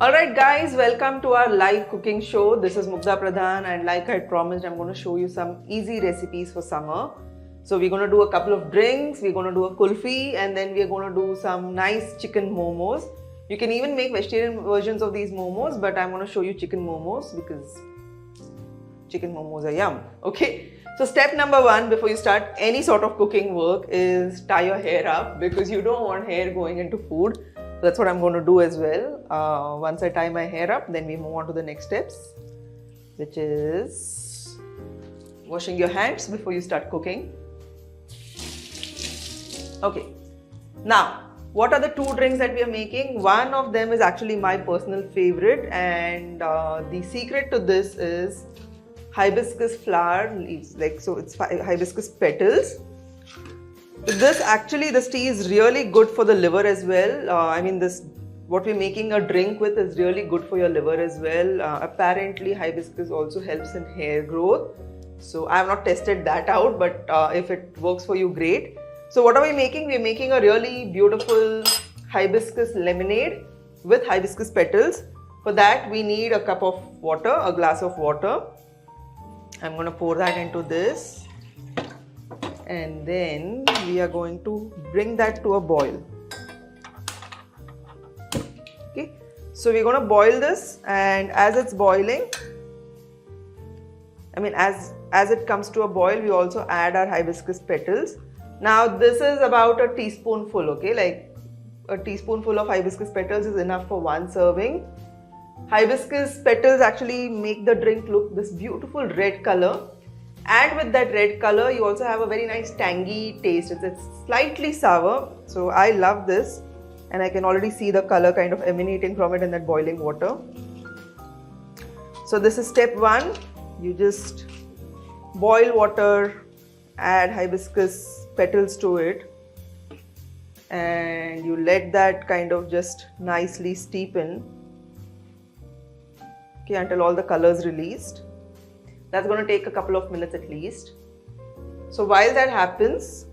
Alright guys, welcome to our live cooking show. This is Mugdha Pradhan, and like I promised, I'm going to show you some easy recipes for summer. So we're going to do a couple of drinks, we're going to do a kulfi, and then we're going to do some nice chicken momos. You can even make vegetarian versions of these momos, but I'm going to show you chicken momos because chicken momos are yum. Okay, so step number one before you start any sort of cooking work is tie your hair up, because you don't want hair going into food. So that's what I'm going to do as well. Once I tie my hair up, then we move on to the next steps, which is washing your hands before you start cooking. Okay, now what are the two drinks that we are making? One of them is actually my personal favorite, and the secret to this is hibiscus flower leaves. So it's hibiscus petals. This tea is really good for the liver as well. What we're making a drink with is really good for your liver as well. Apparently hibiscus also helps in hair growth. So I have not tested that out, but if it works for you, great. So what are we making? We're making a really beautiful hibiscus lemonade with hibiscus petals. For that we need a cup of water, a glass of water. I'm going to pour that into this, and then we are going to bring that to a boil. Okay, so we're going to boil this, and as it's boiling, as it comes to a boil, we also add our hibiscus petals. Now this is about a teaspoonful, okay, like a teaspoonful of hibiscus petals is enough for one serving. Hibiscus petals actually make the drink look this beautiful red color, and with that red color you also have a very nice tangy taste. It's slightly sour, so I love this, and I can already see the color kind of emanating from it in that boiling water. So this is step one. You just boil water, add hibiscus petals to it, and you let that kind of just nicely steepen, okay, until all the colors released. That's going to take a couple of minutes at least. So while that happens,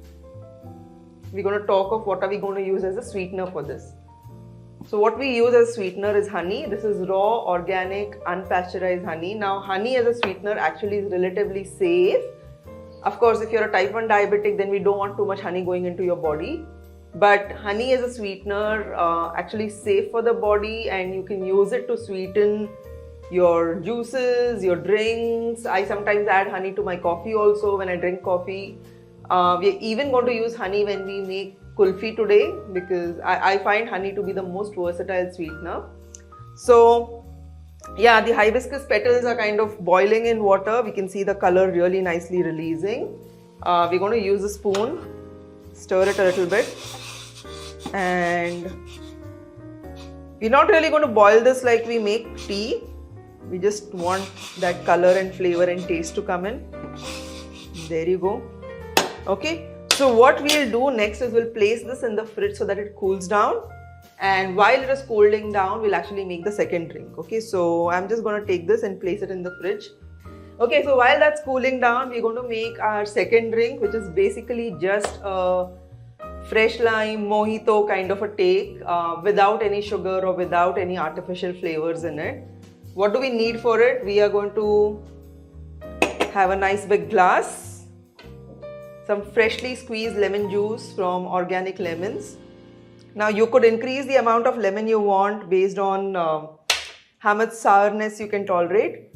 we're going to talk of what are we going to use as a sweetener for this. So what we use as a sweetener is honey. This is raw, organic, unpasteurized honey. Now honey as a sweetener actually is relatively safe. Of course, if you're a type 1 diabetic, then we don't want too much honey going into your body. But honey as a sweetener actually is safe for the body, and you can use it to sweeten your juices, your drinks. I sometimes add honey to my coffee also when I drink coffee. We're even going to use honey when we make kulfi today, because I find honey to be the most versatile sweetener. So yeah, the hibiscus petals are kind of boiling in water. We can see the color really nicely releasing. We're going to use a spoon, stir it a little bit, and we're not really going to boil this like we make tea. We just want that color and flavor and taste to come in. There you go. Okay, so what we'll do next is we'll place this in the fridge so that it cools down, and while it is cooling down, we'll actually make the second drink. Okay, so I'm just going to take this and place it in the fridge. Okay, so while that's cooling down, we're going to make our second drink, which is basically just a fresh lime mojito kind of a take, without any sugar or without any artificial flavors in it. What do we need for it? We are going to have a nice big glass, some freshly squeezed lemon juice from organic lemons. Now you could increase the amount of lemon you want based on how much sourness you can tolerate.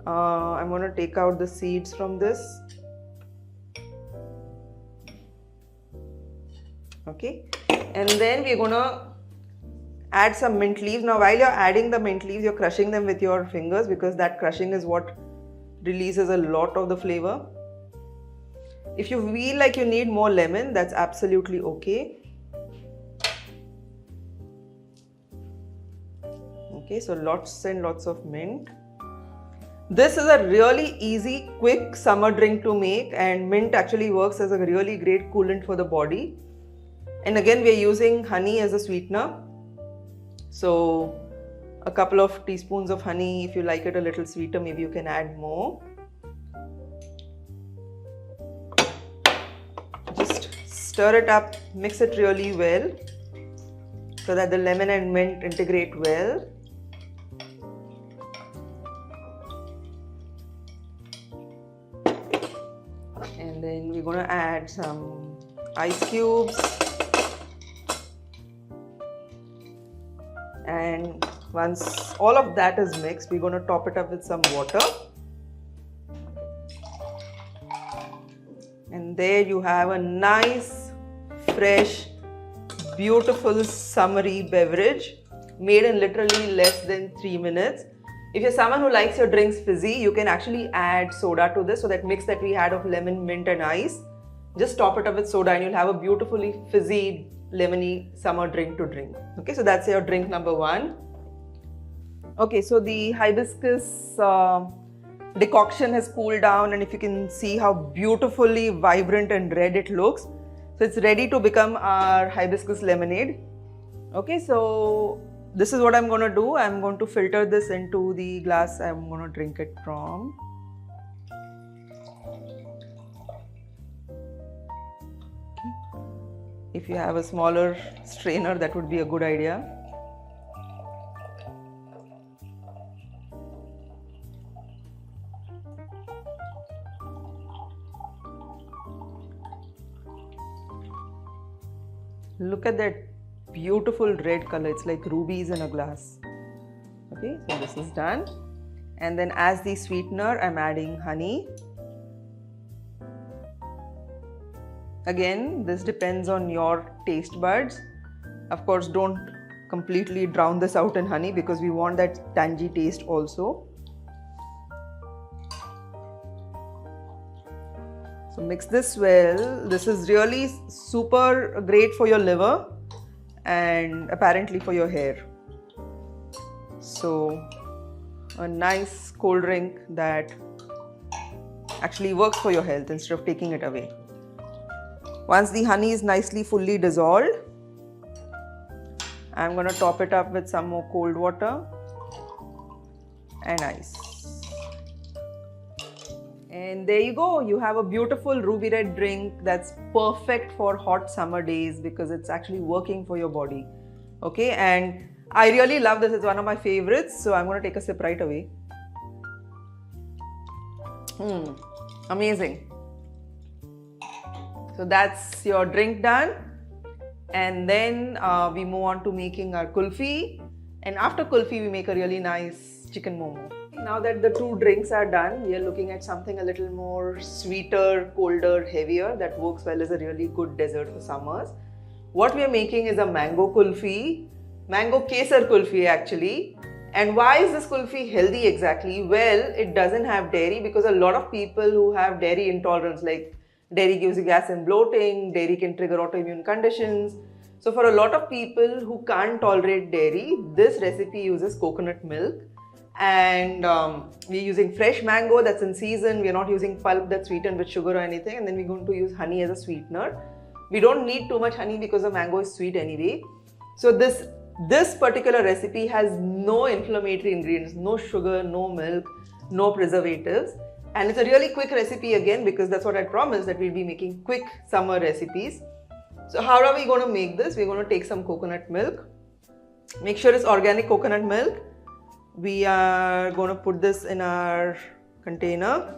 I'm going to take out the seeds from this. Okay, and then we're going to add some mint leaves. Now while you're adding the mint leaves, you're crushing them with your fingers, because that crushing is what releases a lot of the flavor. If you feel like you need more lemon, that's absolutely okay. Okay, so lots and lots of mint. This is a really easy, quick summer drink to make, and mint actually works as a really great coolant for the body. And again, we are using honey as a sweetener. So a couple of teaspoons of honey. If you like it a little sweeter, maybe you can add more. Just stir it up, mix it really well so that the lemon and mint integrate well. add some ice cubes. And once all of that is mixed, we're going to top it up with some water. And there you have a nice, fresh, beautiful, summery beverage made in literally less than 3 minutes. If you're someone who likes your drinks fizzy, you can actually add soda to this. So that mix that we had of lemon, mint and ice, just top it up with soda and you'll have a beautifully fizzy, lemony summer drink to drink. Okay, so that's your drink number 1. Okay, so the hibiscus decoction has cooled down, and if you can see how beautifully vibrant and red it looks. So it's ready to become our hibiscus lemonade. Okay, so this is what I'm going to do. I'm going to filter this into the glass I'm going to drink it from. If you have a smaller strainer, that would be a good idea. Look at that beautiful red color. It's like rubies in a glass. Okay, so this is done. And then as the sweetener, I'm adding honey. Again, this depends on your taste buds. Of course, don't completely drown this out in honey because we want that tangy taste also. So mix this well. This is really super great for your liver and apparently for your hair. So a nice cold drink that actually works for your health instead of taking it away. Once the honey is nicely fully dissolved, I'm going to top it up with some more cold water and ice. And there you go, you have a beautiful ruby red drink that's perfect for hot summer days because it's actually working for your body. Okay, and I really love this, it's one of my favorites, so I'm going to take a sip right away. Amazing. So that's your drink done, and then we move on to making our kulfi, and after kulfi we make a really nice chicken momo. Now that the 2 drinks are done, we are looking at something a little more sweeter, colder, heavier that works well as a really good dessert for summers. What we are making is a mango kulfi, mango kesar kulfi actually. And why is this kulfi healthy exactly? Well, it doesn't have dairy because a lot of people who have dairy intolerance, like dairy gives you gas and bloating, dairy can trigger autoimmune conditions. So for a lot of people who can't tolerate dairy, this recipe uses coconut milk. And we're using fresh mango that's in season. We're not using pulp that's sweetened with sugar or anything. And then we're going to use honey as a sweetener. We don't need too much honey because the mango is sweet anyway. So this particular recipe has no inflammatory ingredients, no sugar, no milk, no preservatives. And it's a really quick recipe again because that's what I promised, that we'll be making quick summer recipes. So how are we going to make this? We're going to take some coconut milk. Make sure it's organic coconut milk. We are going to put this in our container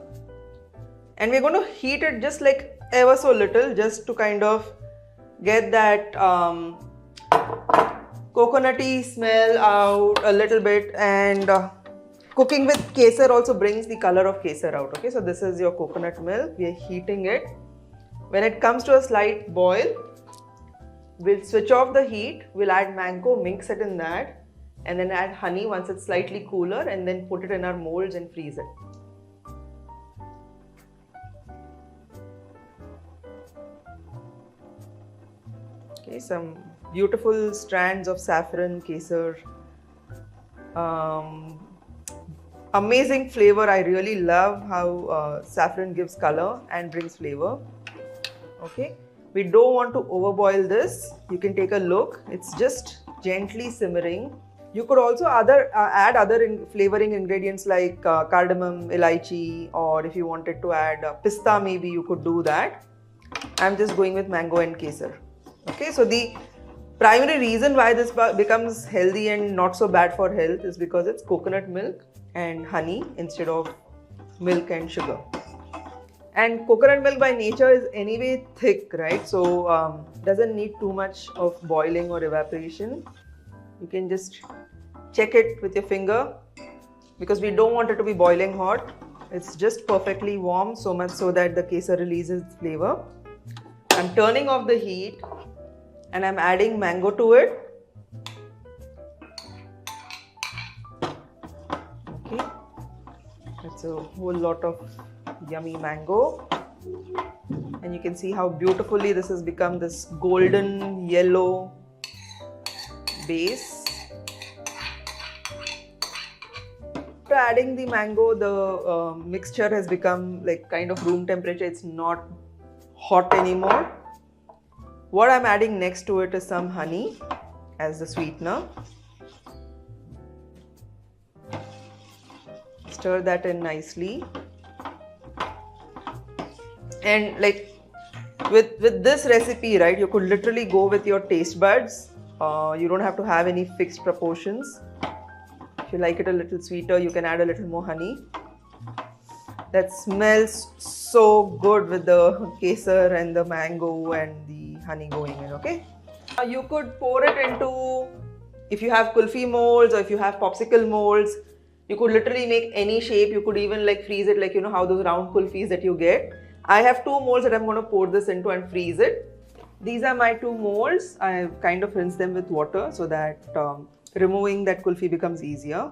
and we're going to heat it just like ever so little, just to kind of get that coconutty smell out a little bit. And cooking with kesar also brings the color of kesar out. Okay, so this is your coconut milk. We are heating it. When it comes to a slight boil, we'll switch off the heat. We'll add mango, mix it in that, and then add honey once it's slightly cooler, and then put it in our molds and freeze it. Okay, some beautiful strands of saffron, kesar. Amazing flavor. I really love how saffron gives color and brings flavor. Okay, we don't want to overboil this. You can take a look. It's just gently simmering. You could also add other flavoring ingredients like cardamom, elaichi, or if you wanted to add pista, maybe you could do that. I'm just going with mango and kesar. Okay, so the primary reason why this becomes healthy and not so bad for health is because it's coconut milk and honey instead of milk and sugar. And coconut milk by nature is anyway thick, right? So doesn't need too much of boiling or evaporation. You can just check it with your finger because we don't want it to be boiling hot. It's just perfectly warm, so much so that the kesar releases flavor. I'm turning off the heat and I'm adding mango to it. Okay, that's a whole lot of yummy mango, and you can see how beautifully this has become this golden yellow base. After adding the mango, the mixture has become like kind of room temperature. It's not hot anymore. What I'm adding next to it is some honey as the sweetener. Stir that in nicely. And like with this recipe, right, you could literally go with your taste buds. You don't have to have any fixed proportions. If you like it a little sweeter, you can add a little more honey. That smells so good with the kesar and the mango and the honey going in, okay? You could pour it into, if you have kulfi molds or if you have popsicle molds, you could literally make any shape. You could even like freeze it, like you know how those round kulfis that you get. I have 2 molds that I'm going to pour this into and freeze it. These are my 2 molds. I've kind of rinsed them with water so that removing that kulfi becomes easier.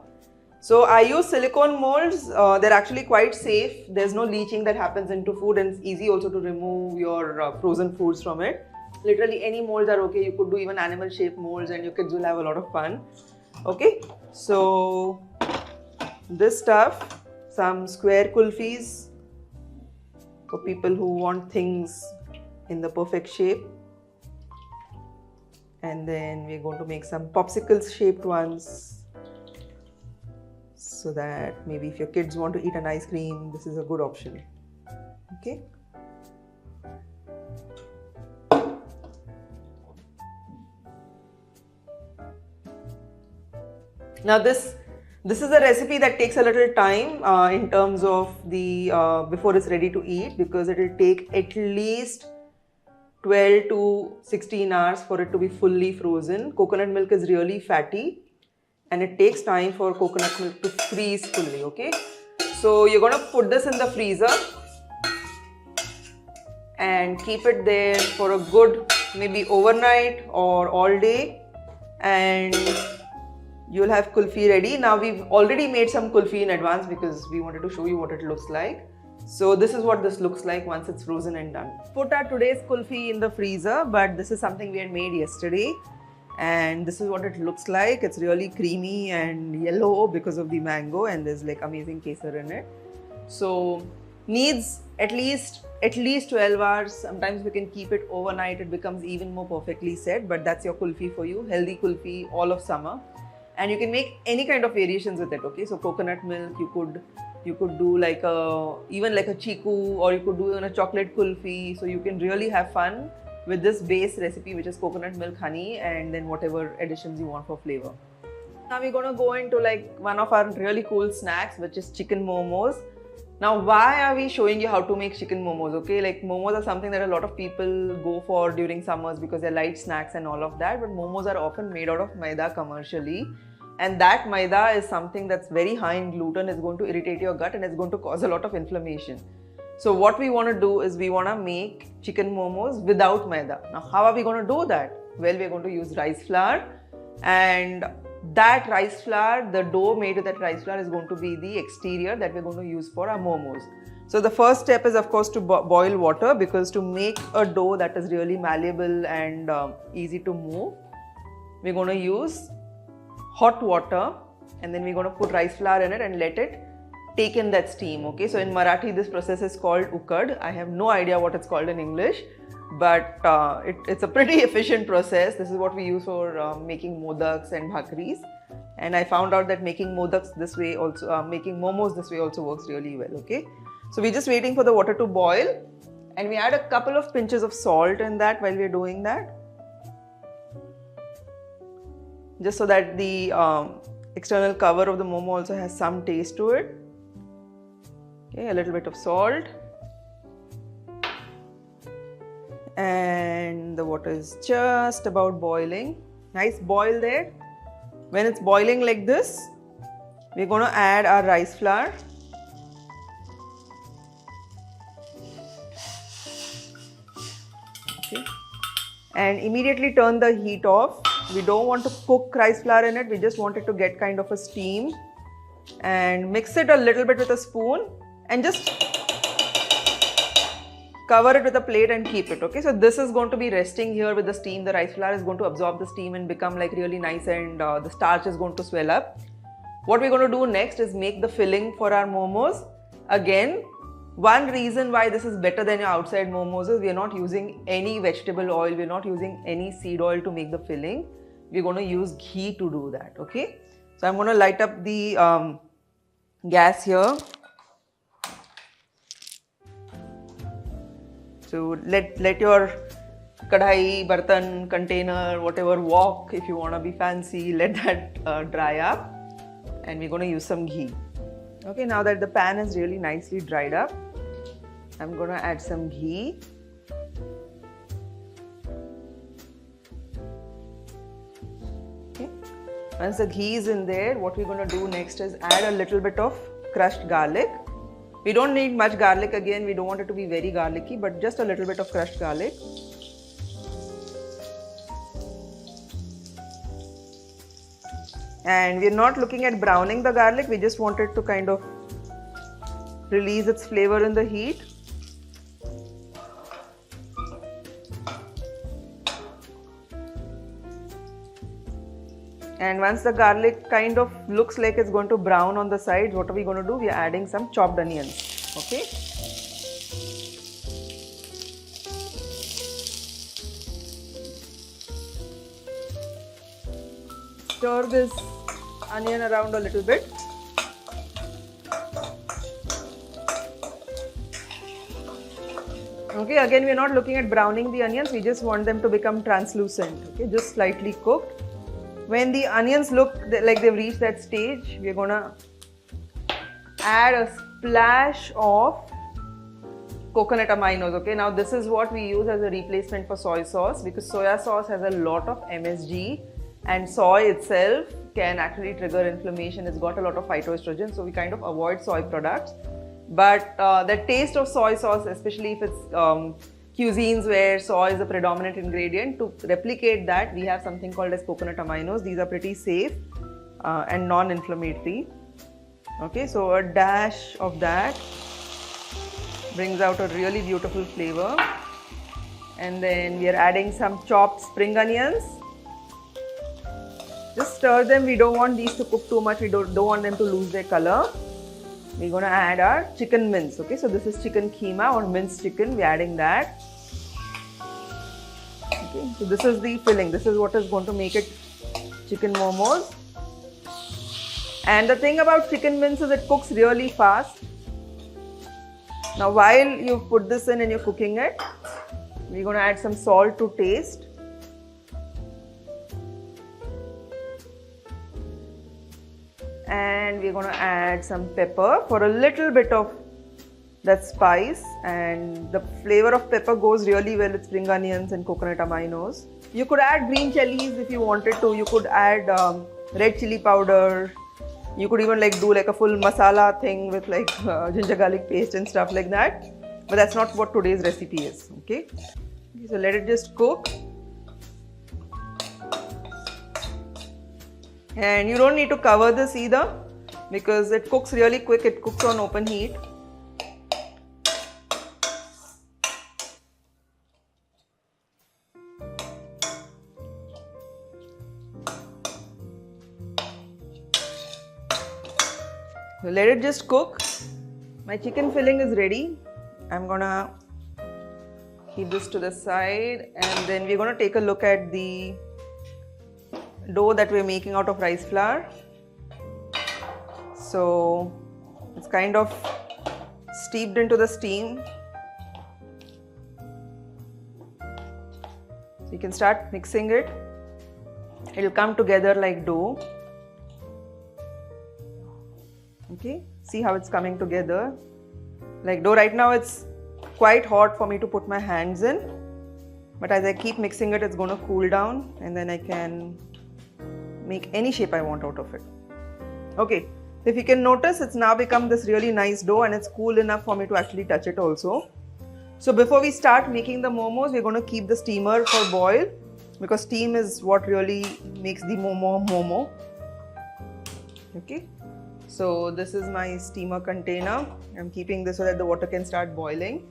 So I use silicone molds. They're actually quite safe. There's no leaching that happens into food, and it's easy also to remove your frozen foods from it. Literally any molds are okay. You could do even animal shaped molds and your kids will have a lot of fun. Okay, so this stuff, some square kulfis for people who want things in the perfect shape. And then we're going to make some popsicles shaped ones, so that maybe if your kids want to eat an ice cream, this is a good option. Okay. Now this is a recipe that takes a little time in terms of the before it's ready to eat, because it will take at least 12 to 16 hours for it to be fully frozen. Coconut milk is really fatty and it takes time for coconut milk to freeze fully, okay? So you're going to put this in the freezer and keep it there for a good maybe overnight or all day, and you'll have kulfi ready. Now we've already made some kulfi in advance because we wanted to show you what it looks like. So this is what this looks like once it's frozen and done. Put our today's kulfi in the freezer, but this is something we had made yesterday. And this is what it looks like. It's really creamy and yellow because of the mango, and there's like amazing kesar in it. So needs at least 12 hours. Sometimes we can keep it overnight. It becomes even more perfectly set, but that's your kulfi for you. Healthy kulfi all of summer. And you can make any kind of variations with it, okay? So coconut milk, you could do like even like a chiku, or you could do even a chocolate kulfi. So you can really have fun with this base recipe, which is coconut milk, honey, and then whatever additions you want for flavor. Now we're gonna go into like one of our really cool snacks, which is chicken momos. Now why are we showing you how to make chicken momos, okay? Like momos are something that a lot of people go for during summers because they're light snacks and all of that, but momos are often made out of maida commercially. And that maida is something that's very high in gluten, is going to irritate your gut and it's going to cause a lot of inflammation. So what we want to do is we want to make chicken momos without maida. Now how are we going to do that? Well, we're going to use rice flour, and that rice flour, the dough made with that rice flour is going to be the exterior that we're going to use for our momos. So the first step is of course to boil water, because to make a dough that is really malleable and easy to move, we're going to use hot water, and then we're going to put rice flour in it and let it take in that steam, okay? So in Marathi this process is called ukad. I have no idea what it's called in English, but it's a pretty efficient process. This is what we use for making modaks and bhakris, and I found out that making modaks this way also, making momos this way also works really well, okay? So we're just waiting for the water to boil, and we add a couple of pinches of salt in that while we're doing that, just so that the external cover of the momo also has some taste to it. Okay, a little bit of salt. And the water is just about boiling. Nice boil there. When it's boiling like this, we're going to add our rice flour. Okay. And immediately turn the heat off. We don't want to cook rice flour in it. We just want it to get kind of a steam. And mix it a little bit with a spoon and just cover it with a plate and keep it. Okay, so this is going to be resting here with the steam. The rice flour is going to absorb the steam and become like really nice, and the starch is going to swell up. What we're going to do next is make the filling for our momos. Again, one reason why this is better than your outside momos is we are not using any vegetable oil, we're not using any seed oil to make the filling. We're going to use ghee to do that. Okay, so I'm going to light up the gas here. So let your kadhai, bartan, container, whatever wok, if you want to be fancy, let that dry up. And we're going to use some ghee. Okay, now that the pan is really nicely dried up, I'm going to add some ghee. Okay. Once the ghee is in there, what we're going to do next is add a little bit of crushed garlic. We don't need much garlic again, we don't want it to be very garlicky, but just a little bit of crushed garlic. And we're not looking at browning the garlic, we just want it to kind of release its flavor in the heat. And once the garlic kind of looks like it's going to brown on the sides, what are we going to do? We are adding some chopped onions. Okay. Stir this onion around a little bit. Okay, again we are not looking at browning the onions, we just want them to become translucent. Okay, just slightly cooked. When the onions look like they've reached that stage, we're going to add a splash of coconut aminos. Okay, now this is what we use as a replacement for soy sauce, because soya sauce has a lot of MSG and soy itself can actually trigger inflammation. It's got a lot of phytoestrogen, so we kind of avoid soy products. But the taste of soy sauce, especially if it's cuisines where soy is a predominant ingredient, to replicate that we have something called as coconut aminos. These are pretty safe and non-inflammatory. Okay, so a dash of that brings out a really beautiful flavor. And then we are adding some chopped spring onions. Just stir them, we don't want these to cook too much, we don't want them to lose their color. We're going to add our chicken mince. Okay, so this is chicken keema or minced chicken, we're adding that. Okay, so this is the filling, this is what is going to make it chicken momos. And the thing about chicken mince is it cooks really fast. Now while you put this in and you're cooking it, we're going to add some salt to taste. And we're going to add some pepper for a little bit of that spice, and the flavor of pepper goes really well with spring onions and coconut aminos. You could add green chilies if you wanted to, you could add red chili powder, you could even like do like a full masala thing with like ginger garlic paste and stuff like that, but that's not what today's recipe is. Okay, so let it just cook. And you don't need to cover this either, because it cooks really quick, it cooks on open heat. So let it just cook. My chicken filling is ready. I'm gonna keep this to the side, and then we're gonna take a look at the dough that we're making out of rice flour. So it's kind of steeped into the steam. So you can start mixing it. It'll come together like dough. Okay, see how it's coming together like dough. Right now it's quite hot for me to put my hands in. But as I keep mixing it, it's going to cool down and then I can make any shape I want out of it. Okay, if you can notice, it's now become this really nice dough and it's cool enough for me to actually touch it also. So before we start making the momos, we're going to keep the steamer for boil because steam is what really makes the momo. Okay, so this is my steamer container. I'm keeping this so that the water can start boiling.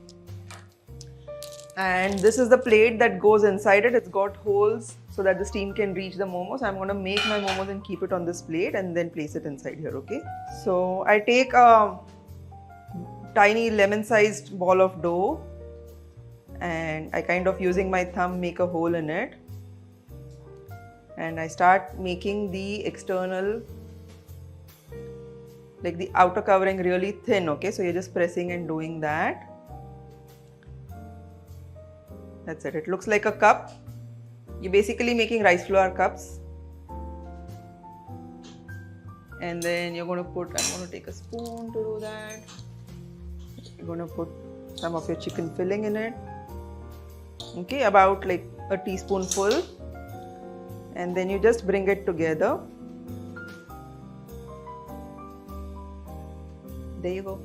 And this is the plate that goes inside it. It's got holes so that the steam can reach the momos. I'm going to make my momos and keep it on this plate and then place it inside here, okay? So I take a tiny lemon-sized ball of dough and I kind of using my thumb make a hole in it. And I start making the external, like the outer covering really thin, okay? So you're just pressing and doing that. That's it. It looks like a cup. You're basically making rice flour cups. And then you're going to put, I'm going to take a spoon to do that. You're going to put some of your chicken filling in it. Okay, about like a teaspoonful. And then you just bring it together. There you go.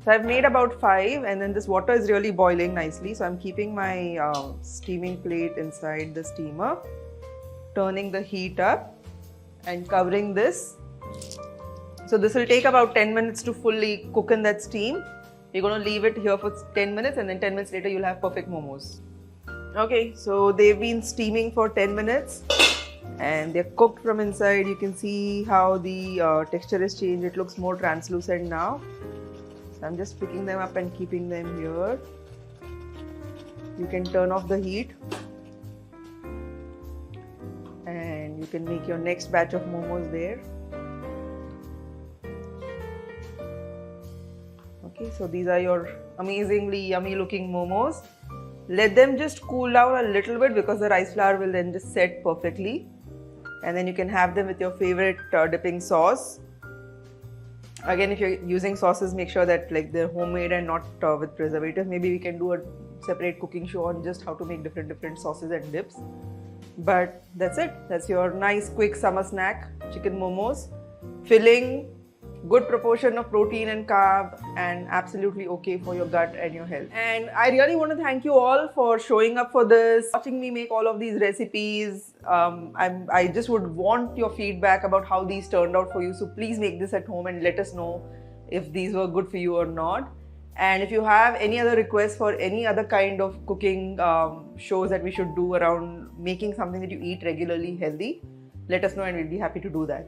So I've made about 5 and then this water is really boiling nicely. So I'm keeping my steaming plate inside the steamer, turning the heat up and covering this. So this will take about 10 minutes to fully cook in that steam. You're going to leave it here for 10 minutes and then 10 minutes later you'll have perfect momos. Okay, so they've been steaming for 10 minutes and they're cooked from inside. You can see how the texture has changed. It looks more translucent now. I'm just picking them up and keeping them here. You can turn off the heat and you can make your next batch of momos there. Okay, so these are your amazingly yummy looking momos. Let them just cool down a little bit because the rice flour will then just set perfectly. And then you can have them with your favorite dipping sauce. Again, if you're using sauces, make sure that like they're homemade and not with preservatives. Maybe we can do a separate cooking show on just how to make different sauces and dips. But that's it. That's your nice quick summer snack, chicken momos. Filling, good proportion of protein and carb, and absolutely okay for your gut and your health. And I really want to thank you all for showing up for this, watching me make all of these recipes. I just would want your feedback about how these turned out for you. So please make this at home and let us know if these were good for you or not. And if you have any other requests for any other kind of cooking shows that we should do around making something that you eat regularly healthy, let us know and we'll be happy to do that.